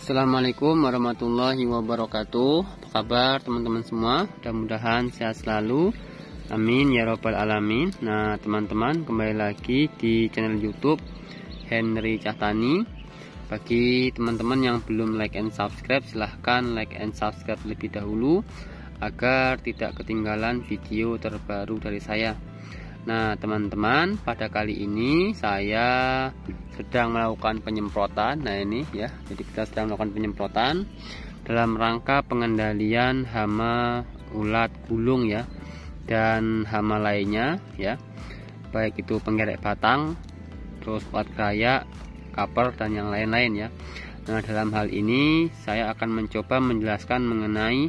Assalamualaikum warahmatullahi wabarakatuh. Apa kabar teman-teman semua? Mudah-mudahan sehat selalu. Amin ya robbal alamin. Nah teman-teman, kembali lagi di channel YouTube Henry Cahtani. Bagi teman-teman yang belum like and subscribe, silahkan like and subscribe lebih dahulu agar tidak ketinggalan video terbaru dari saya. Nah teman-teman, pada kali ini saya sedang melakukan penyemprotan. Nah ini ya, jadi kita sedang melakukan penyemprotan dalam rangka pengendalian hama ulat gulung ya, dan hama lainnya ya, baik itu penggerek batang, terus ulat gaya, kaper, dan yang lain-lain ya. Nah dalam hal ini saya akan mencoba menjelaskan mengenai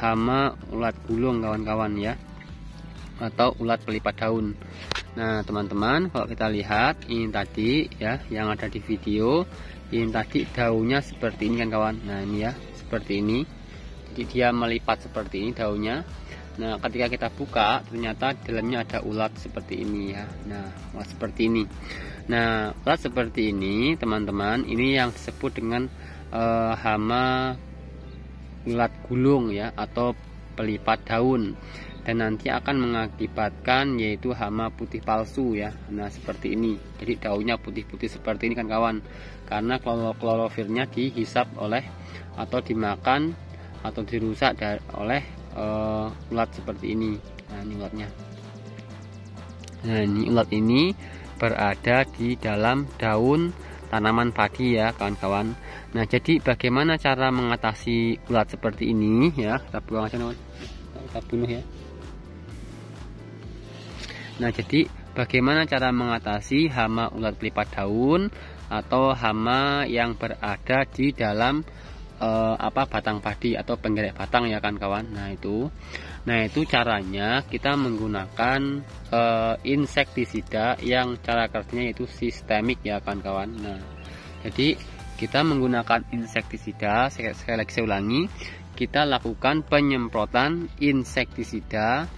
hama ulat gulung kawan-kawan ya, atau ulat pelipat daun. Nah teman-teman, kalau kita lihat ini tadi ya, yang ada di video ini tadi daunnya seperti ini kan kawan. Nah ini ya, seperti ini, jadi dia melipat seperti ini daunnya. Nah ketika kita buka, ternyata di dalamnya ada ulat seperti ini ya. Nah ulat seperti ini. Nah ulat seperti ini teman-teman, ini yang disebut dengan hama ulat gulung ya, atau pelipat daun, dan nanti akan mengakibatkan yaitu hama putih palsu ya. Nah seperti ini, jadi daunnya putih-putih seperti ini kan kawan, karena klorofilnya dihisap oleh atau dimakan atau dirusak oleh ulat seperti ini. Nah ini ulatnya. Nah ini ulat ini berada di dalam daun tanaman padi ya kawan-kawan. Nah jadi bagaimana cara mengatasi ulat seperti ini ya, kita buang aja kawan, kita bunuh ya. Nah jadi bagaimana cara mengatasi hama ulat pelipat daun atau hama yang berada di dalam batang padi atau penggerek batang ya kan kawan. Nah itu caranya kita menggunakan insektisida yang cara kerjanya itu sistemik ya kan kawan. Nah jadi kita menggunakan insektisida, sekali lagi saya ulangi, kita lakukan penyemprotan insektisida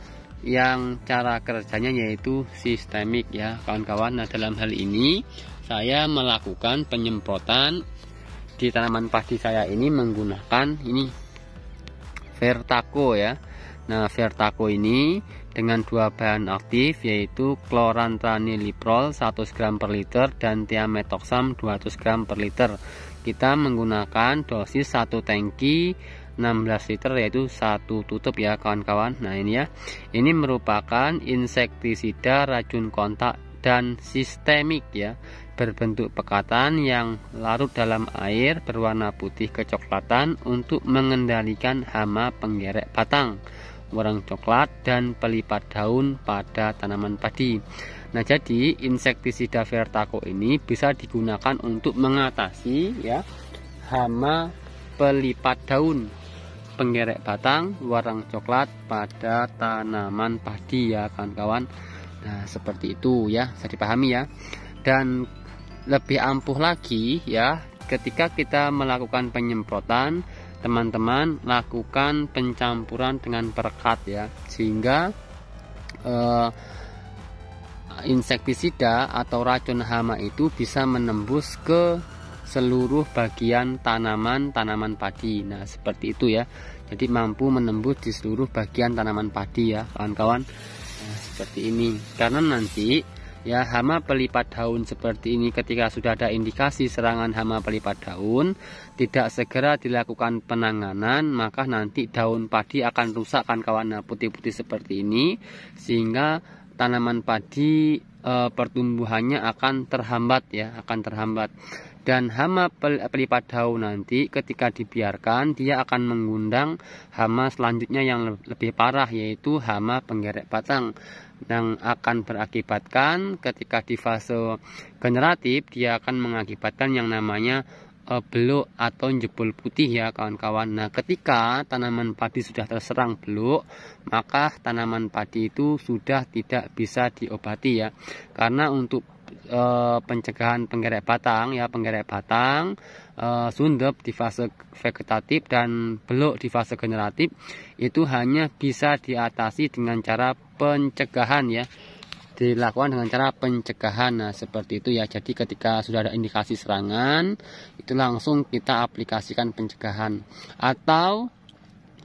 yang cara kerjanya yaitu sistemik ya kawan-kawan. Nah dalam hal ini saya melakukan penyemprotan di tanaman padi saya ini menggunakan ini Vertaco ya. Nah Vertaco ini dengan dua bahan aktif yaitu klorantraniliprol 100 gram per liter dan thiamethoxam 200 gram per liter. Kita menggunakan dosis 1 tangki 16 liter yaitu 1 tutup ya kawan-kawan. Nah ini ya, ini merupakan insektisida racun kontak dan sistemik ya, berbentuk pekatan yang larut dalam air berwarna putih kecoklatan untuk mengendalikan hama penggerek batang, warang coklat, dan pelipat daun pada tanaman padi. Nah jadi insektisida Vertaco ini bisa digunakan untuk mengatasi ya hama pelipat daun, penggerek batang, warang coklat pada tanaman padi ya kawan-kawan. Nah seperti itu ya, bisa dipahami ya. Dan lebih ampuh lagi ya, ketika kita melakukan penyemprotan, teman-teman lakukan pencampuran dengan perekat ya, sehingga insektisida atau racun hama itu bisa menembus ke seluruh bagian tanaman padi. Nah seperti itu ya, jadi mampu menembus di seluruh bagian tanaman padi ya kawan-kawan. Nah seperti ini, karena nanti ya hama pelipat daun seperti ini ketika sudah ada indikasi serangan hama pelipat daun, tidak segera dilakukan penanganan, maka nanti daun padi akan rusak kan kawan. Nah putih-putih seperti ini, sehingga tanaman padi pertumbuhannya akan terhambat ya, dan hama pelipat daun nanti ketika dibiarkan dia akan mengundang hama selanjutnya yang lebih parah, yaitu hama penggerek batang, yang akan berakibatkan ketika di fase generatif dia akan mengakibatkan yang namanya beluk atau jebol putih ya kawan-kawan. Nah ketika tanaman padi sudah terserang beluk, maka tanaman padi itu sudah tidak bisa diobati ya, karena untuk pencegahan penggerek batang ya, sundep di fase vegetatif dan beluk di fase generatif itu hanya bisa diatasi dengan cara pencegahan ya, dilakukan dengan cara pencegahan. Nah, seperti itu ya. Jadi ketika sudah ada indikasi serangan, itu langsung kita aplikasikan pencegahan. Atau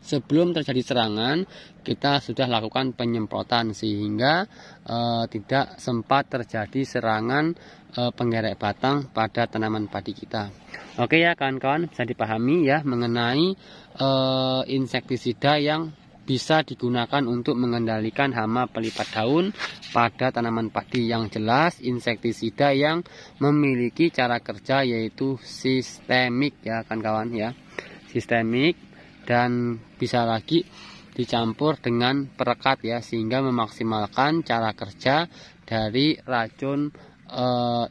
sebelum terjadi serangan, kita sudah lakukan penyemprotan sehingga tidak sempat terjadi serangan penggerek batang pada tanaman padi kita. Oke ya kawan-kawan, bisa dipahami ya mengenai insektisida yang bisa digunakan untuk mengendalikan hama pelipat daun pada tanaman padi. Yang jelas insektisida yang memiliki cara kerja yaitu sistemik ya kawan-kawan ya, sistemik, dan bisa lagi dicampur dengan perekat ya, sehingga memaksimalkan cara kerja dari racun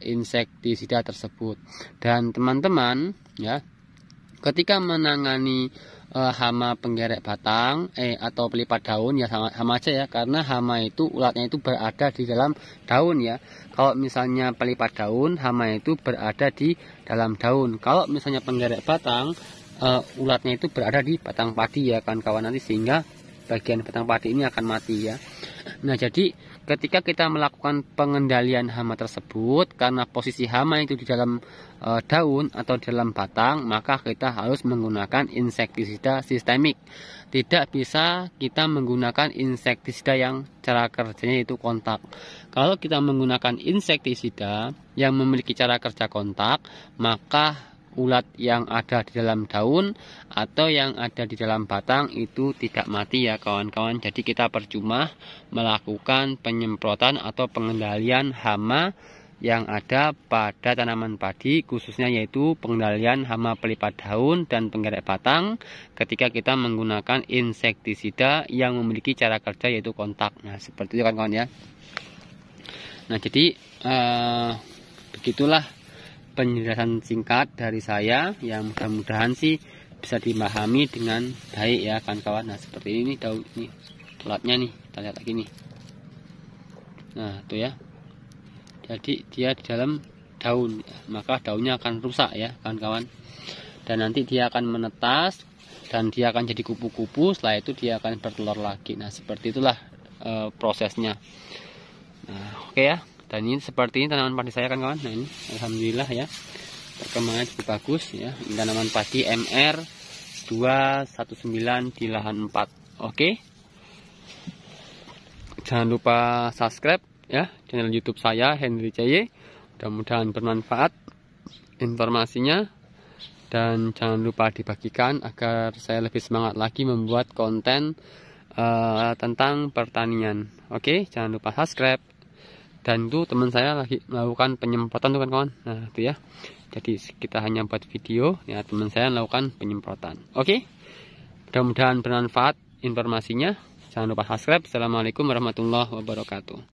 insektisida tersebut. Dan teman-teman ya, ketika menangani hama penggerek batang atau pelipat daun ya sama aja ya, karena hama itu ulatnya itu berada di dalam daun ya. Kalau misalnya pelipat daun, hama itu berada di dalam daun. Kalau misalnya penggerek batang, ulatnya itu berada di batang padi ya kawan-kawan, nanti sehingga bagian batang padi ini akan mati ya. Nah, jadi ketika kita melakukan pengendalian hama tersebut, karena posisi hama itu di dalam daun atau di dalam batang, maka kita harus menggunakan insektisida sistemik. Tidak bisa kita menggunakan insektisida yang cara kerjanya itu kontak. Kalau kita menggunakan insektisida yang memiliki cara kerja kontak, maka ulat yang ada di dalam daun atau yang ada di dalam batang itu tidak mati ya kawan-kawan. Jadi kita percuma melakukan penyemprotan atau pengendalian hama yang ada pada tanaman padi, khususnya yaitu pengendalian hama pelipat daun dan penggerek batang ketika kita menggunakan insektisida yang memiliki cara kerja yaitu kontak. Nah, seperti itu kawan-kawan ya. Nah, jadi begitulah penjelasan singkat dari saya, yang mudah-mudahan sih bisa dipahami dengan baik ya kawan-kawan. Nah, seperti ini daun ini ulatnya nih, kita lihat lagi nih. Nah, itu ya. Jadi dia di dalam daun, maka daunnya akan rusak ya kawan-kawan. Dan nanti dia akan menetas dan dia akan jadi kupu-kupu. Setelah itu dia akan bertelur lagi. Nah, seperti itulah prosesnya. Nah, oke ya. Dan ini seperti ini tanaman padi saya kan kawan. Nah, ini alhamdulillah ya, perkembangannya cukup bagus ya. Ini tanaman padi MR 219 di lahan 4. Oke. Jangan lupa subscribe ya channel YouTube saya, Henry CY. Mudah-mudahan bermanfaat informasinya, dan jangan lupa dibagikan agar saya lebih semangat lagi membuat konten tentang pertanian. Oke, jangan lupa subscribe. Dan itu teman saya lagi melakukan penyemprotan tuh kan kawan. Nah, itu ya. Jadi kita hanya buat video ya, teman saya melakukan penyemprotan. Oke. Mudah-mudahan bermanfaat informasinya. Jangan lupa subscribe. Assalamualaikum warahmatullahi wabarakatuh.